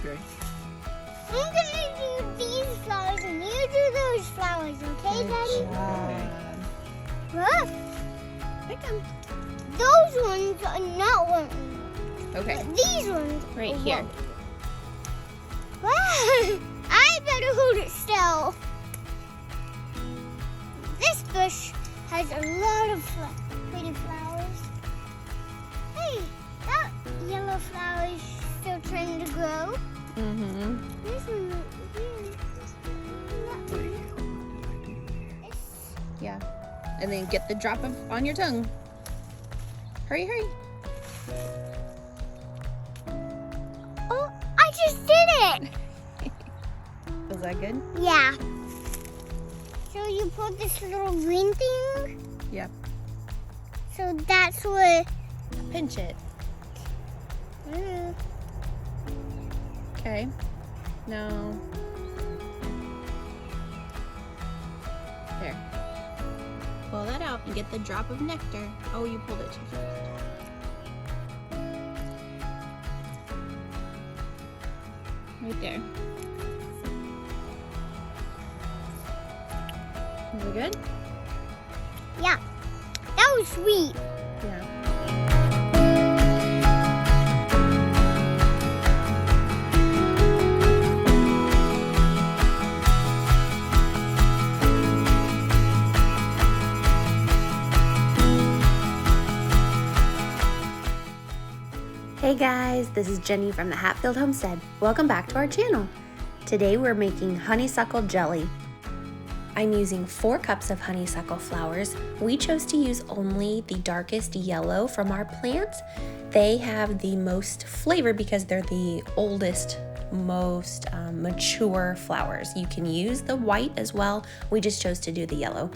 Okay. I'm gonna do these flowers and you do those flowers, okay, Daddy? Look, Pick them. those ones are not working. Okay. But these ones Right are here. working. Wow, I better hold it still. This bush has a lot of pretty flowers. Hey, that yellow flower is still trying to grow. Mm-hmm. This one right here. That one. This. Yeah. And then get the drop on your tongue. Hurry, hurry. Oh, I just did it. Was that good? Yeah. So you put this little green thing. Yep. So that's what. Pinch it. Okay. No. There. Pull that out and get the drop of nectar. Oh, you pulled it too fast. Right there. Is it good? Yeah. That was sweet. Yeah. Hey guys, this is Jenny from the Hatfield Homestead. Welcome back to our channel. Today we're making honeysuckle jelly. I'm using 4 cups of honeysuckle flowers. We chose to use only the darkest yellow from our plants. They have the most flavor because they're the oldest, most mature flowers. You can use the white as well. We just chose to do the yellow.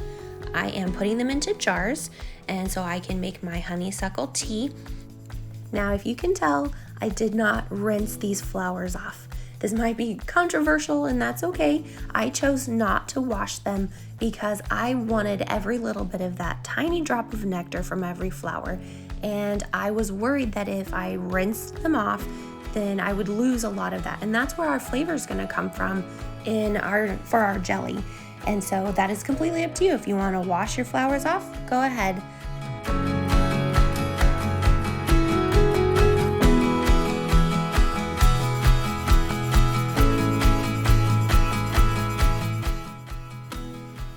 I am putting them into jars, and so I can make my honeysuckle tea. Now, if you can tell, I did not rinse these flowers off. This might be controversial, and that's okay. I chose not to wash them because I wanted every little bit of that tiny drop of nectar from every flower, and I was worried that if I rinsed them off, then I would lose a lot of that, and that's where our flavor is going to come from for our jelly. And so that is completely up to you. If you want to wash your flowers off, go ahead.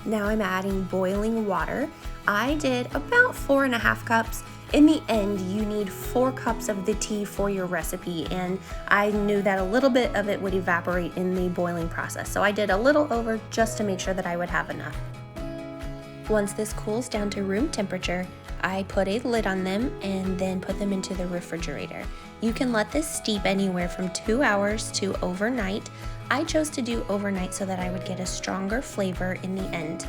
Now I'm adding boiling water. I did about 4.5 cups. In the end, you need 4 cups of the tea for your recipe, and I knew that a little bit of it would evaporate in the boiling process, so I did a little over just to make sure that I would have enough. Once this cools down to room temperature, I put a lid on them and then put them into the refrigerator. You can let this steep anywhere from 2 hours to overnight. I chose to do overnight so that I would get a stronger flavor in the end.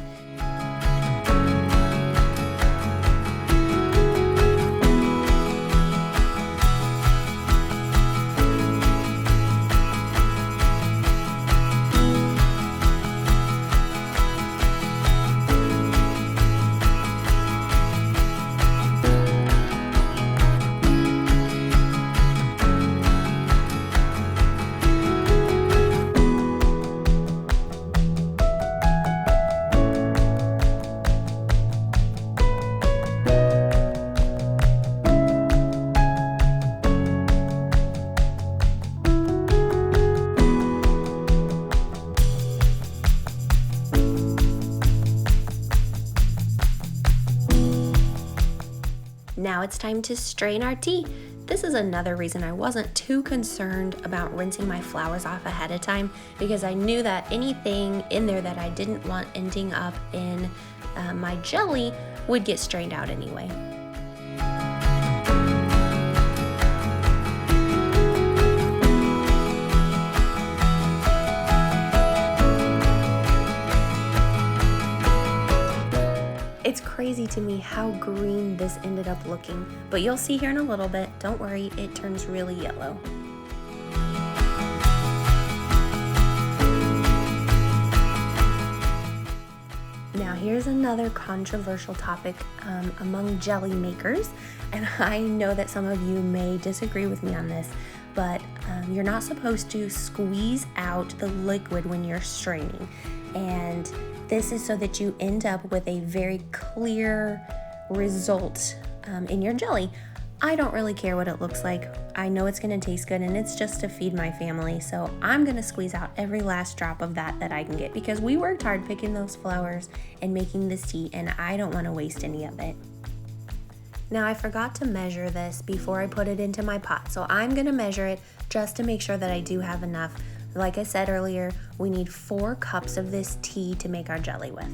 Now it's time to strain our tea. This is another reason I wasn't too concerned about rinsing my flowers off ahead of time, because I knew that anything in there that I didn't want ending up in my jelly would get strained out anyway. It's crazy to me how green this ended up looking, but you'll see here in a little bit. Don't worry, it turns really yellow. Now here's another controversial topic among jelly makers, and I know that some of you may disagree with me on this, but you're not supposed to squeeze out the liquid when you're straining, and this is so that you end up with a very clear result in your jelly. I don't really care what it looks like. I know it's gonna taste good and it's just to feed my family, so I'm gonna squeeze out every last drop of that I can get because we worked hard picking those flowers and making this tea, and I don't wanna waste any of it. Now I forgot to measure this before I put it into my pot, so I'm gonna measure it just to make sure that I do have enough. Like I said earlier, we need 4 cups of this tea to make our jelly with.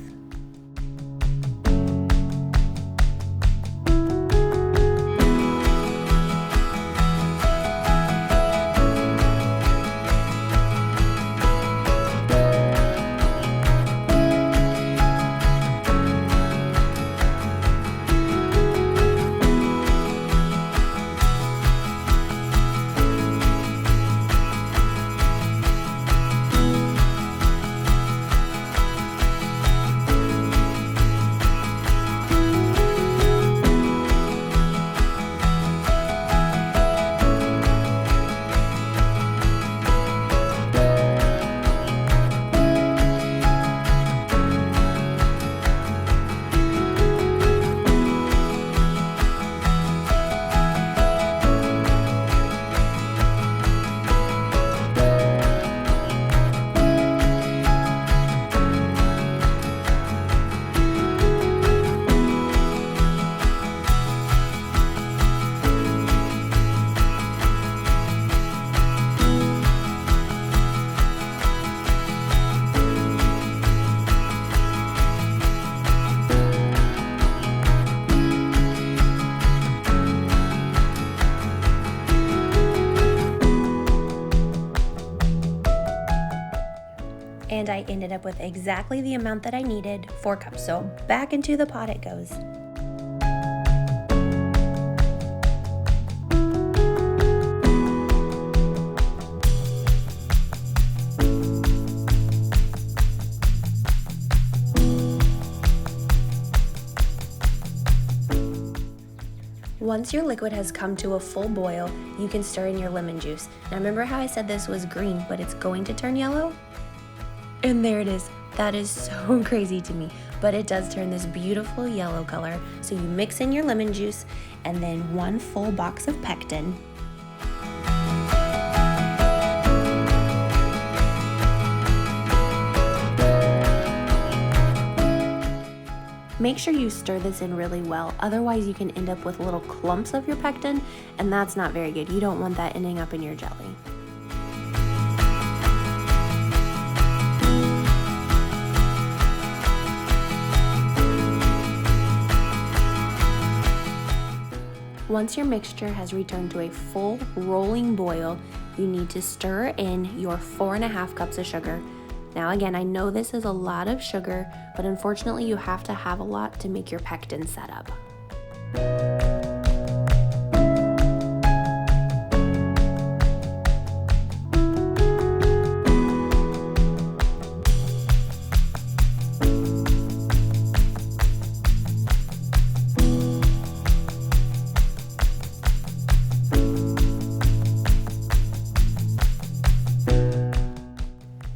And I ended up with exactly the amount that I needed, 4 cups. So back into the pot it goes. Once your liquid has come to a full boil, you can stir in your lemon juice. Now remember how I said this was green, but it's going to turn yellow? And there it is. That is so crazy to me, but it does turn this beautiful yellow color. So you mix in your lemon juice and then 1 full box of pectin. Make sure you stir this in really well, otherwise you can end up with little clumps of your pectin, and that's not very good. You don't want that ending up in your jelly. Once your mixture has returned to a full rolling boil, you need to stir in your 4.5 cups of sugar. Now again, I know this is a lot of sugar, but unfortunately you have to have a lot to make your pectin set up.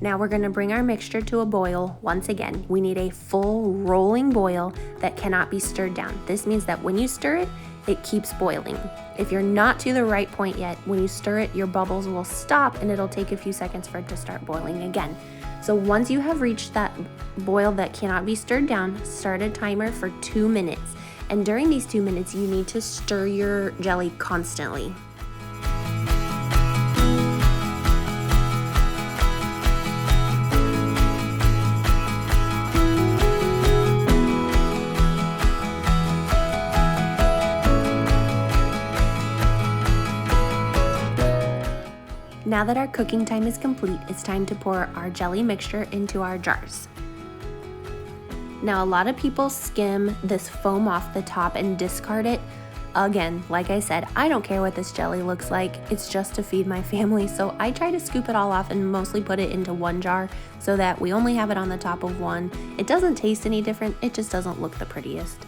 Now we're going to bring our mixture to a boil once again. We need a full rolling boil that cannot be stirred down. This means that when you stir it, it keeps boiling. If you're not to the right point yet, when you stir it, your bubbles will stop and it'll take a few seconds for it to start boiling again. So once you have reached that boil that cannot be stirred down, start a timer for 2 minutes. And during these 2 minutes, you need to stir your jelly constantly. Now that our cooking time is complete, it's time to pour our jelly mixture into our jars. Now a lot of people skim this foam off the top and discard it, Again, like I said, I don't care what this jelly looks like. It's just to feed my family, so I try to scoop it all off and mostly put it into one jar so that we only have it on the top of one. It doesn't taste any different, it just doesn't look the prettiest.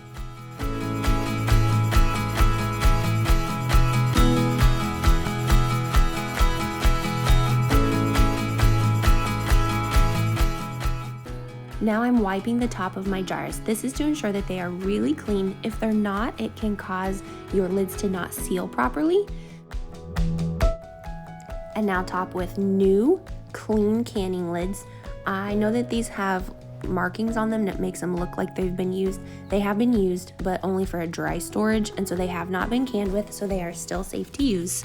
Now I'm wiping the top of my jars. This is to ensure that they are really clean. If they're not, it can cause your lids to not seal properly. And now top with new, clean canning lids. I know that these have markings on them that makes them look like they've been used. They have been used, but only for a dry storage, and so they have not been canned with, so they are still safe to use.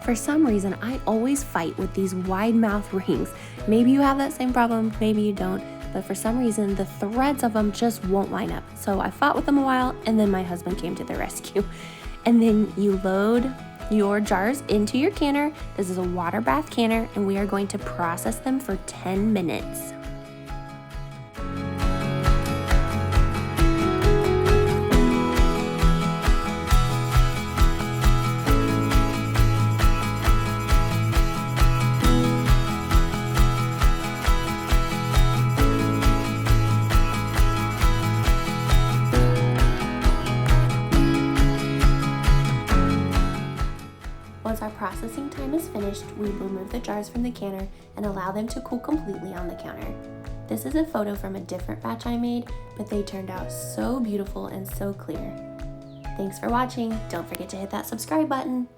For some reason, I always fight with these wide mouth rings. Maybe you have that same problem, maybe you don't, but for some reason, the threads of them just won't line up. So I fought with them a while, and then my husband came to the rescue. And then you load your jars into your canner. This is a water bath canner, and we are going to process them for 10 minutes. Once our processing time is finished, we remove the jars from the canner and allow them to cool completely on the counter. This is a photo from a different batch I made, but they turned out so beautiful and so clear. Thanks for watching. Don't forget to hit that subscribe button.